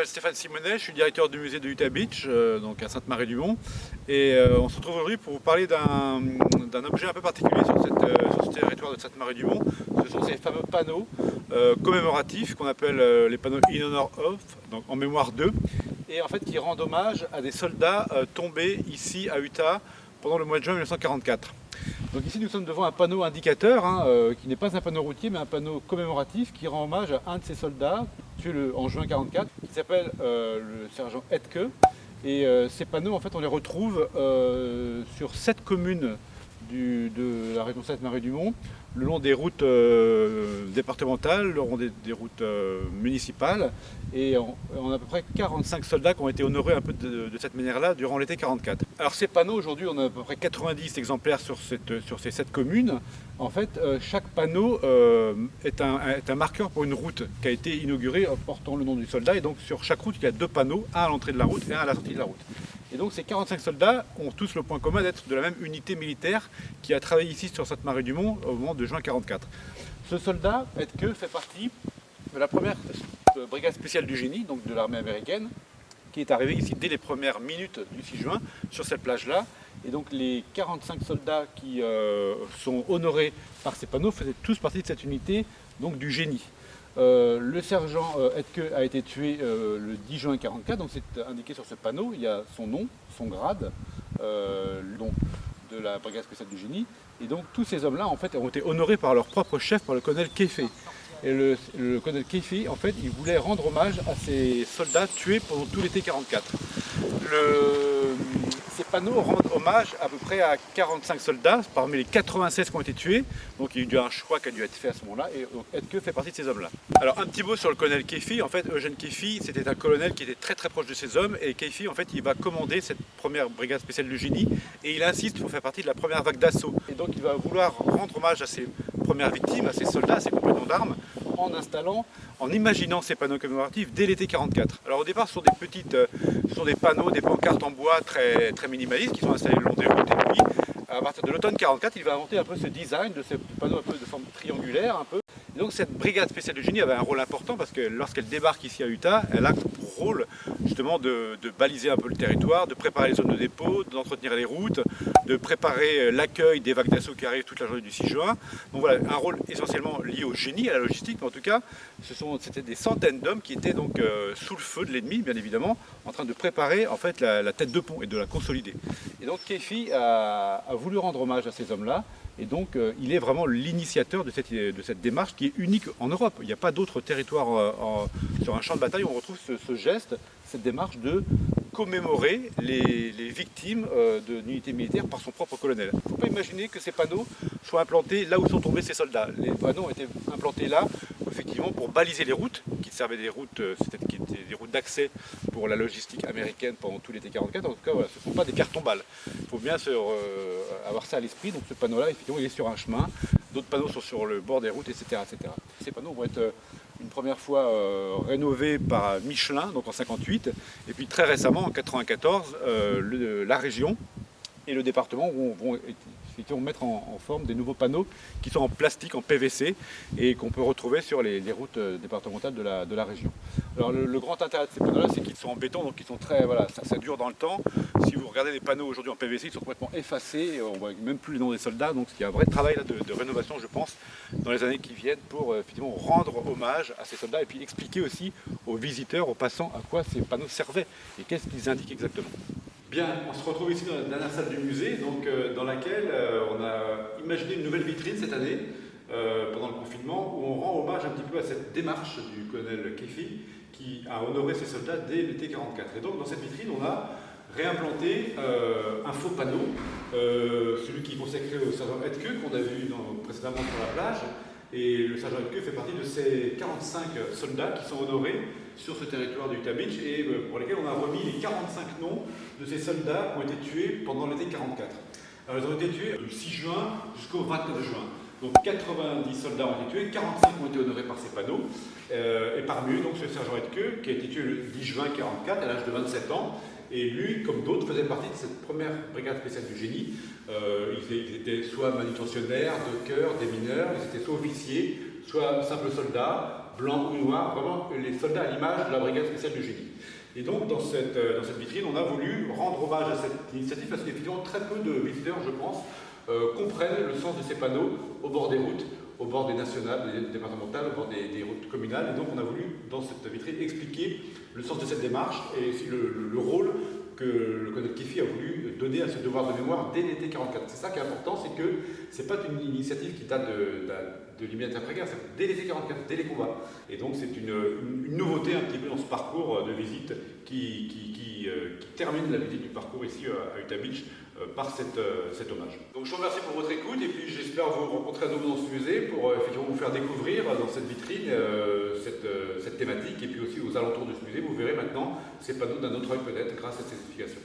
m'appelle Stéphane Simonet, je suis directeur du musée de Utah Beach, donc à Sainte-Marie-du-Mont. Et on se retrouve aujourd'hui pour vous parler d'un objet un peu particulier sur ce territoire de Sainte-Marie-du-Mont. Ce sont ces fameux panneaux commémoratifs qu'on appelle les panneaux In Honor of, donc en mémoire d'eux, et en fait qui rendent hommage à des soldats tombés ici à Utah pendant le mois de juin 1944. Donc ici nous sommes devant un panneau indicateur, qui n'est pas un panneau routier mais un panneau commémoratif qui rend hommage à un de ces soldats tué en juin 1944 qui s'appelle le sergent Hetke. Et ces panneaux en fait on les retrouve sur 7 communes de la région Sainte-Marie-du-Mont, le long des routes départementales, le long des routes municipales, et on a à peu près 45 soldats qui ont été honorés un peu de cette manière-là durant l'été 44. Alors ces panneaux, aujourd'hui on a à peu près 90 exemplaires sur ces 7 communes. En fait, chaque panneau est un marqueur pour une route qui a été inaugurée portant le nom du soldat, et donc sur chaque route il y a 2 panneaux, un à l'entrée de la route et un à la sortie de la route. Et donc ces 45 soldats ont tous le point commun d'être de la même unité militaire qui a travaillé ici sur Sainte-Marie-du-Mont au moment de juin 1944. Ce soldat, Hetke, fait partie de la première brigade spéciale du génie, donc de l'armée américaine, qui est arrivée ici dès les premières minutes du 6 juin sur cette plage-là. Et donc les 45 soldats qui sont honorés par ces panneaux faisaient tous partie de cette unité donc, du génie. Le sergent Hetke a été tué le 10 juin 1944, donc c'est indiqué sur ce panneau, il y a son nom, son grade, donc de la brigade spéciale du génie, et donc tous ces hommes-là en fait ont été honorés par leur propre chef, par le colonel Keifi. Et le colonel Keifi, en fait, il voulait rendre hommage à ces soldats tués pendant tout l'été 1944. Ces panneaux rendent hommage à peu près à 45 soldats, parmi les 96 qui ont été tués. Donc il y a eu un choix qui a dû être fait à ce moment-là, et Hetke fait partie de ces hommes-là. Alors un petit mot sur le colonel Keifi. En fait, Eugène Keifi, c'était un colonel qui était très très proche de ces hommes, et Keifi, en fait, il va commander cette première brigade spéciale du génie, et il insiste pour faire partie de la première vague d'assaut. Et donc il va vouloir rendre hommage à ces premières victimes, à ces soldats, à ces compagnons d'armes, en imaginant ces panneaux commémoratifs dès l'été 44. Alors au départ, ce sont des panneaux, des pancartes en bois très, très minimalistes qui sont installés le long des routes. Et puis, à partir de l'automne 44, il va inventer un peu ce design de ces panneaux un peu de forme triangulaire, un peu. Et donc cette brigade spéciale de génie avait un rôle important parce que lorsqu'elle débarque ici à Utah, elle a pour rôle justement de baliser un peu le territoire, de préparer les zones de dépôt, d'entretenir les routes, de préparer l'accueil des vagues d'assaut qui arrivent toute la journée du 6 juin. Donc voilà, un rôle essentiellement lié au génie, à la logistique, mais en tout cas, c'était des centaines d'hommes qui étaient donc sous le feu de l'ennemi, bien évidemment, en train de préparer en fait la tête de pont et de la consolider. Et donc Keifi a voulu rendre hommage à ces hommes-là. Et donc, il est vraiment l'initiateur de cette démarche qui est unique en Europe. Il n'y a pas d'autre territoire sur un champ de bataille où on retrouve ce geste, cette démarche de commémorer les victimes d'une unité militaire par son propre colonel. Il ne faut pas imaginer que ces panneaux soient implantés là où sont tombés ces soldats. Les panneaux ont été implantés là, effectivement, pour baliser les routes, qui servaient des routes, qui étaient des routes d'accès pour la logistique américaine pendant tout l'été 44. En tout cas, voilà, ce ne sont pas des cartons-balles. Il faut bien avoir ça à l'esprit. Donc ce panneau-là, effectivement, il est sur un chemin. D'autres panneaux sont sur le bord des routes, etc., etc. Ces panneaux vont être une première fois rénovés par Michelin, donc en 58, et puis très récemment, en 94, la région et le département vont effectivement mettre en forme des nouveaux panneaux qui sont en plastique, en PVC, et qu'on peut retrouver sur les routes départementales de la région. Alors le grand intérêt de ces panneaux-là, c'est qu'ils sont en béton, donc ils sont très, voilà, ça dure dans le temps. Si vous regardez les panneaux aujourd'hui en PVC, ils sont complètement effacés, on ne voit même plus les noms des soldats, donc il y a un vrai travail là, de rénovation, je pense, dans les années qui viennent pour effectivement rendre hommage à ces soldats et puis expliquer aussi aux visiteurs, aux passants, à quoi ces panneaux servaient et qu'est-ce qu'ils indiquent exactement. Bien, on se retrouve ici dans la dernière salle du musée, donc, dans laquelle on a imaginé une nouvelle vitrine cette année, pendant le confinement, où on rend hommage un petit peu à cette démarche du colonel Keifi qui a honoré ses soldats dès l'été 44. Et donc dans cette vitrine, on a réimplanté un faux panneau, celui qui est consacré au sergent Hetke qu'on a vu précédemment sur la plage. Et le sergent Hetke fait partie de ces 45 soldats qui sont honorés sur ce territoire du Utah Beach et pour lesquels on a remis les 45 noms de ces soldats qui ont été tués pendant l'été 44. Alors ils ont été tués du 6 juin jusqu'au 29 juin. Donc 90 soldats ont été tués, 45 ont été honorés par ces panneaux. Et parmi eux, donc, ce sergent Hetke, qui a été tué le 10 juin 1944 à l'âge de 27 ans. Et lui, comme d'autres, faisait partie de cette première brigade spéciale du génie. Ils étaient soit manutentionnaires, dockers, des mineurs, ils étaient soit officiers, soit simples soldats, blanc ou noir, vraiment les soldats à l'image de la brigade spéciale du génie. Et donc dans cette vitrine, on a voulu rendre hommage à cette initiative parce qu'effectivement très peu de visiteurs, je pense, comprennent le sens de ces panneaux au bord des routes, au bord des nationales, des départementales, au bord des routes communales. Et donc on a voulu, dans cette vitrine, expliquer le sens de cette démarche et aussi le rôle que le colonel Kefi a voulu donner à ce devoir de mémoire dès l'été 44. C'est ça qui est important, c'est que ce n'est pas une initiative qui date de l'immédiat après-guerre, c'est dès l'été 44, dès les combats. Et donc c'est une nouveauté un petit peu dans ce parcours de visite qui termine la visite du parcours ici à Utah Beach par cet hommage. Donc je vous remercie pour votre écoute et puis j'espère vous rencontrer à nouveau dans ce musée pour effectivement vous faire découvrir dans cette vitrine cette thématique et puis aussi aux alentours de ce musée, vous verrez maintenant ces panneaux d'un autre œil peut-être grâce à ces explications.